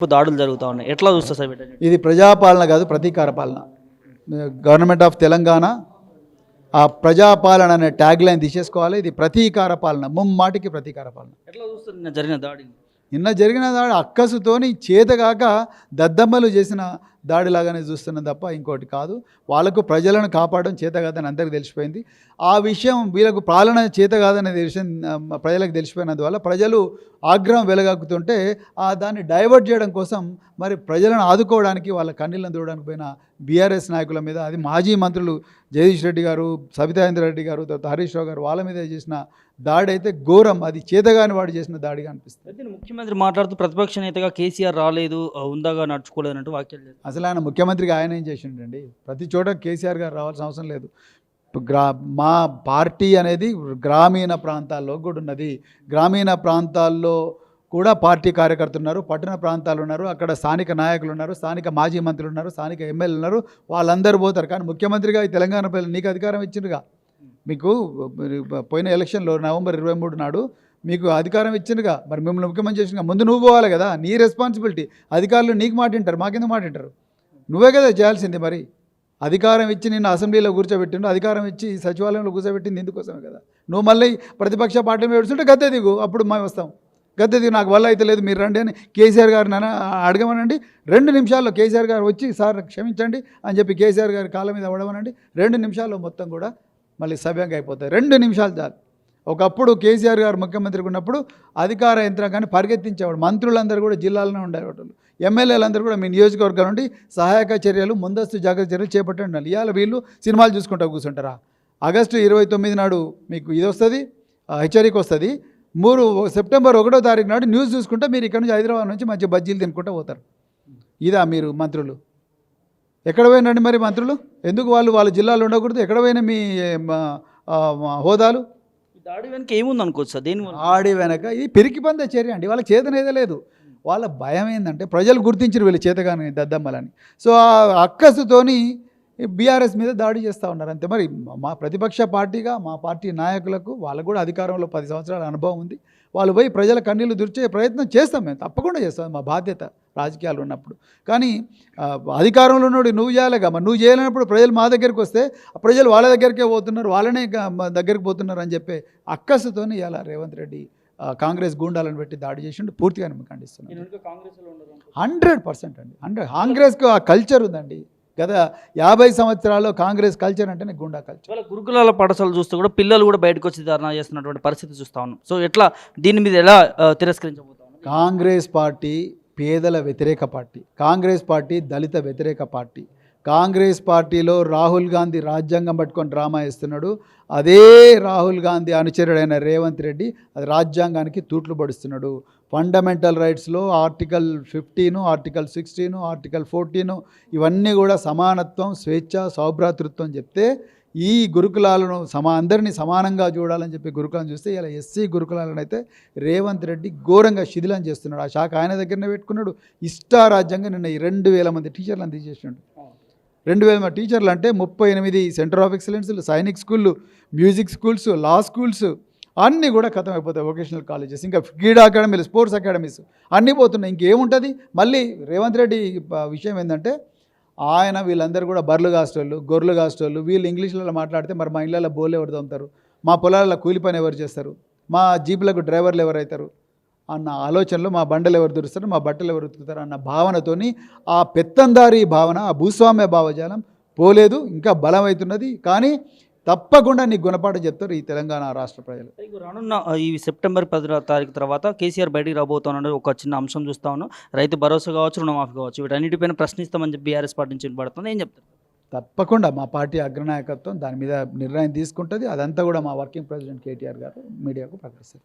దాడులు జరుగుతూ ఉన్నాయి. ఎట్లా చూస్తారు సార్ వీటిని? ఇది ప్రజాపాలన కాదు, ప్రతీకార పాలన. గవర్నమెంట్ ఆఫ్ తెలంగాణ ఆ ప్రజాపాలన అనే ట్యాగ్ లైన్ తీసేసుకోవాలి. ఇది ప్రతీకార పాలన, ముమ్మాటికి ప్రతీకార పాలన. ఎట్లా చూస్తారు నిన్న జరిగిన దాడిని? నిన్న జరిగిన దాడి అక్కసుతోని చేతగాక దద్దమ్మలు చేసిన దాడిలాగానే చూస్తున్నాం తప్ప ఇంకోటి కాదు. వాళ్ళకు ప్రజలను కాపాడడం చేత కాదని అందరికీ తెలిసిపోయింది. ఆ విషయం వీళ్ళకు పాలన చేత కాదనే విషయం ప్రజలకు తెలిసిపోయినందువల్ల ప్రజలు ఆగ్రహం వెలగక్కుతుంటే దాన్ని డైవర్ట్ చేయడం కోసం మరి ప్రజలను ఆదుకోవడానికి వాళ్ళ కన్నీళ్ళను చూడడానికి పోయిన బీఆర్ఎస్ నాయకుల మీద, అది మాజీ మంత్రులు జగదీష్ రెడ్డి గారు, సబితాయింద్ర రెడ్డి గారు, తర్వాత హరీష్ రావు గారు, వాళ్ళ మీద చేసిన దాడి అయితే ఘోరం. అది చేతగాని వాడు చేసిన దాడిగా అనిపిస్తుంది. అయితే ముఖ్యమంత్రి మాట్లాడుతూ ప్రతిపక్ష నేతగా కేసీఆర్ రాలేదు, ఉందాగా నడుచుకోలేదు అన్నట్టు వ్యాఖ్యలు చేస్తారు. అసలు ఆయన ముఖ్యమంత్రిగా ఆయన ఏం చేసిండండి? ప్రతి చోట కేసీఆర్ గారు రావాల్సిన అవసరం లేదు. మా పార్టీ అనేది గ్రామీణ ప్రాంతాల్లో కూడా ఉన్నది. గ్రామీణ ప్రాంతాల్లో కూడా పార్టీ కార్యకర్తలు ఉన్నారు, పట్టణ ప్రాంతాలు ఉన్నారు, అక్కడ స్థానిక నాయకులు ఉన్నారు, స్థానిక మాజీ మంత్రులు ఉన్నారు, స్థానిక ఎమ్మెల్యేలు ఉన్నారు. వాళ్ళందరూ పోతారు. కానీ ముఖ్యమంత్రిగా ఈ తెలంగాణ ప్రజలు నీకు అధికారం ఇచ్చిండ్రుగా. మీకు పోయిన ఎలక్షన్లో నవంబర్ 23 నాడు మీకు అధికారం ఇచ్చిందిగా. మరి మిమ్మల్ని ముఖ్యమంత్రి చేసిన ముందు నువ్వు పోవాలి కదా, నీ రెస్పాన్సిబిలిటీ. అధికారులు నీకు మాట వింటారు, మాకెందుకు మాట వింటారు? నువ్వే కదా చేయాల్సింది. మరి అధికారం ఇచ్చి నిన్ను అసెంబ్లీలో కూర్చోబెట్టిండు, అధికారం ఇచ్చి సచివాలయంలో కూర్చోబెట్టింది ఇందుకోసమే కదా. నువ్వు మళ్ళీ ప్రతిపక్ష పార్టీ మీద ఏడుస్తుంటే గద్దె దిగు, అప్పుడు మేము వస్తాం. గద్దె దిగు, నాకు వల్ల అయితే లేదు మీరు రండి అని కేసీఆర్ గారిని అడగమనండి. 2 నిమిషాల్లో కేసీఆర్ గారు వచ్చి సార్ క్షమించండి అని చెప్పి కేసీఆర్ గారి కాళ్ళ మీద పడమనండి. 2 నిమిషాల్లో మొత్తం కూడా మళ్ళీ సవ్యంగా అయిపోతాయి. 2 నిమిషాలు చాలు. ఒకప్పుడు కేసీఆర్ గారు ముఖ్యమంత్రిగా ఉన్నప్పుడు అధికార యంత్రాంగాన్ని పరిగెత్తించేవాడు. మంత్రులందరూ కూడా జిల్లాలోనే ఉండేవాళ్ళు. ఎమ్మెల్యేలందరూ కూడా మీ నియోజకవర్గం నుండి సహాయక చర్యలు, ముందస్తు జాగ్రత్త చర్యలు చేపట్టండి. ఇవాళ వీళ్ళు సినిమాలు చూసుకుంటూ కూర్చుంటారా? ఆగస్టు 29 నాడు మీకు ఇది వస్తుంది, హెచ్చరిక వస్తుంది. సెప్టెంబర్ 1వ తారీఖు నాడు న్యూస్ చూసుకుంటే మీరు ఇక్కడ నుంచి హైదరాబాద్ నుంచి మంచి బజ్జీలు తినుకుంటూ పోతారు. ఇదా మీరు మంత్రులు? ఎక్కడ పోయినండి మరి మంత్రులు? ఎందుకు వాళ్ళ జిల్లాలో ఉండకూడదు? ఎక్కడ పోయినా మీ హోదాలు? దాడి వెనక ఏముంది అనుకోవచ్చు సార్? దేని ఆడి వెనక ఇది పిరికి పంద చర్య అండి. వాళ్ళకి చేతనేదే లేదు. వాళ్ళ భయం ఏంటంటే ప్రజలు గుర్తించారు వీళ్ళు చేతగాని దద్దమ్మలని. సో ఆ అక్కసుతోని బీఆర్ఎస్ మీద దాడి చేస్తూ ఉన్నారు అంతే. మరి మా ప్రతిపక్ష పార్టీగా మా పార్టీ నాయకులకు వాళ్ళకు కూడా అధికారంలో 10 సంవత్సరాల అనుభవం ఉంది. వాళ్ళు పోయి ప్రజల కన్నీళ్లు దుర్చే ప్రయత్నం చేస్తాం, మేము తప్పకుండా చేస్తాం, మా బాధ్యత రాజకీయాలు ఉన్నప్పుడు. కానీ అధికారంలో ఉన్నప్పుడు నువ్వు చేయాలిగా. మరి నువ్వు చేయలేనప్పుడు ప్రజలు మా దగ్గరికి వస్తే ప్రజలు వాళ్ళ దగ్గరికే పోతున్నారు, వాళ్ళనే దగ్గరికి పోతున్నారు అని చెప్పి అక్కసుతోని ఇలా రేవంత్ రెడ్డి కాంగ్రెస్ గూండాలను పెట్టి దాడి చేసిండు. పూర్తిగా మేము ఖండిస్తున్నాం. 100% అండి. కాంగ్రెస్కు ఆ కల్చర్ ఉందండి. గత 50 సంవత్సరాల్లో కాంగ్రెస్ కల్చర్ అంటేనే గుండా కల్చర్. వాళ్ళ గురుకులాల పాఠశాలలు చూస్తూ కూడా పిల్లలు కూడా బయటకు వచ్చి ధర్నా చేస్తున్నటువంటి పరిస్థితి చూస్తూ ఉన్నాం. సో ఎట్లా దీని మీద ఎలా తిరస్కరించబోతా ఉన్నాం? కాంగ్రెస్ పార్టీ పేదల వ్యతిరేక పార్టీ, కాంగ్రెస్ పార్టీ దళిత వ్యతిరేక పార్టీ. కాంగ్రెస్ పార్టీలో రాహుల్ గాంధీ రాజ్యాంగం పట్టుకొని డ్రామా వేస్తున్నాడు. అదే రాహుల్ గాంధీ అనుచరుడైన రేవంత్ రెడ్డి అది రాజ్యాంగానికి తూట్లు పడుస్తున్నాడు. ఫండమెంటల్ రైట్స్లో ఆర్టికల్ 15, ఆర్టికల్ 16, ఆర్టికల్ 14 ఇవన్నీ కూడా సమానత్వం, స్వేచ్ఛ, సౌభ్రాతృత్వం చెప్తే ఈ గురుకులాలను అందరినీ సమానంగా చూడాలని చెప్పి గురుకులను చూస్తే ఇలా ఎస్సీ గురుకులాలను అయితే రేవంత్ రెడ్డి ఘోరంగా శిథిలం చేస్తున్నాడు. ఆ శాఖ ఆయన దగ్గరనే పెట్టుకున్నాడు. ఇష్టారాజ్యంగా నిన్న 2,000 మంది టీచర్లను తీసేసినాడు. 2,000 మంది టీచర్లు అంటే 38 సెంటర్ ఆఫ్ ఎక్సలెన్స్లు, సైనిక్ స్కూళ్ళు, మ్యూజిక్ స్కూల్స్, లా స్కూల్స్ అన్నీ కూడా ఖతం అయిపోతాయి. వొకేషనల్ కాలేజెస్, ఇంకా క్రీడా అకాడమీలు, స్పోర్ట్స్ అకాడమీస్ అన్నీ పోతున్నాయి. ఇంకేముంటుంది? మళ్ళీ రేవంత్ రెడ్డి విషయం ఏంటంటే ఆయన వీళ్ళందరూ కూడా బర్రెలు కాస్టోళ్ళు, గొర్రెలు కాస్టోళ్ళు, వీళ్ళు ఇంగ్లీష్లలో మాట్లాడితే మరి మా ఇళ్ళల్లో బోలు ఎవరు తోముతారు, మా పొలాలలో కూలి పని ఎవరు చేస్తారు, మా జీపులకు డ్రైవర్లు ఎవరైతారు అన్న ఆలోచనలో, మా బండలు ఎవరు దురుస్తారు, మా బట్టలు ఎవరు ఉతుకుతారు అన్న భావనతోని ఆ పెత్తందారీ భావన, ఆ భూస్వామ్య భావజాలం పోలేదు, ఇంకా బలమవుతున్నది. కానీ తప్పకుండా నీకు గుణపాఠం చెప్తారు ఈ తెలంగాణ రాష్ట్ర ప్రజలు. రానున్న ఈ సెప్టెంబర్ 10వ తారీఖు తర్వాత కేసీఆర్ బయటికి రాబోతున్నాడు. ఒక చిన్న అంశం చూస్తా ఉన్నాం, రైతు భరోసా కావచ్చు, రుణమాఫీ కావచ్చు, వీటన్నిటిపైన ప్రశ్నిస్తామని చెప్పి బీఆర్ఎస్ పార్టీ నుంచి వినబడుతుంది. ఏం చెప్తారు? తప్పకుండా మా పార్టీ అగ్రనాయకత్వం దాని మీద నిర్ణయం తీసుకుంటుంది. అదంతా కూడా మా వర్కింగ్ ప్రెసిడెంట్ కేటీఆర్ గారు మీడియాకు ప్రకటిస్తారు.